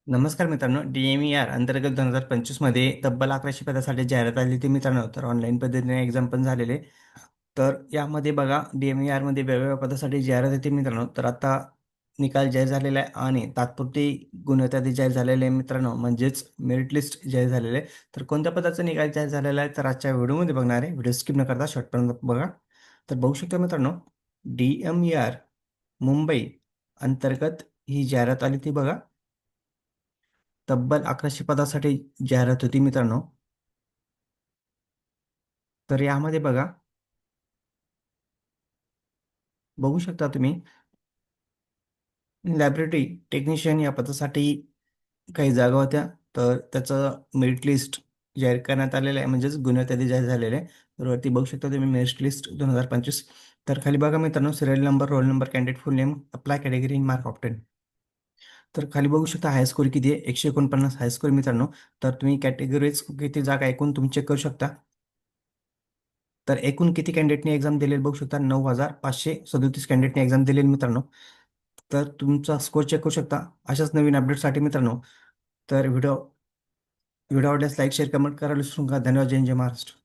नमस्कार मित्रांनो, DMER अंतर्गत 2025 मध्ये तब्बल 1100 पदासाठी जाहिरात आली होती मित्रांनो. तर ऑनलाईन पद्धतीने एक्झाम पण झालेले. तर यामध्ये बघा, DMER मध्ये वेगवेगळ्या पदासाठी जाहिरात येते मित्रांनो. तर आता निकाल जाहीर झालेला आहे आणि तात्पुरती गुणवत्ता जाहीर झालेले आहे मित्रांनो, म्हणजेच मेरिट लिस्ट जाहीर झालेले आहे. तर कोणत्या पदाचा निकाल जाहीर झालेला आहे तर आजच्या व्हिडिओमध्ये बघणार आहे. व्हिडिओ स्किप न करता शॉर्टपर्यंत बघा. तर बघू शकता मित्रांनो, DMER मुंबई अंतर्गत ही जाहिरात आली ती बघा. तब्बल 1100 पदासाठी जाहिरात होती मित्रांनो. तर यामध्ये बघा, बघू शकता तुम्ही, लॅबोरेटरी टेक्निशियन या पदासाठी काही जागा होत्या. तर त्याचं मेरिट लिस्ट जाहीर करण्यात आलेलं आहे, म्हणजेच गुन्ह्यात यादी जाहीर झालेलं आहे. तर वरती बघू शकता तुम्ही मेरिट लिस्ट 2025. तर खाली बघा मित्रांनो, serial number, roll number, candidate full name, apply category, mark of 10. तर खाली बघू शकता हायस्कोर किती आहे, 149 हायस्कोर मित्रांनो. तर तुम्ही कॅटेगरीज किती जागा ऐकून तुम्ही चेक करू शकता. तर एकूण किती कॅन्डिडेटनी एक्झाम दिलेली बघू शकता, 9,537 कॅन्डिडेटनी एक्झाम दिलेली मित्रांनो. तर तुमचा स्कोर चेक करू शकता. अशाच नवीन अपडेटसाठी मित्रांनो, तर व्हिडिओ व्हिडिओ आवडल्यास लाईक शेअर कमेंट करायला विसरू नका. धन्यवाद. जय हिंद, जय महाराष्ट्र.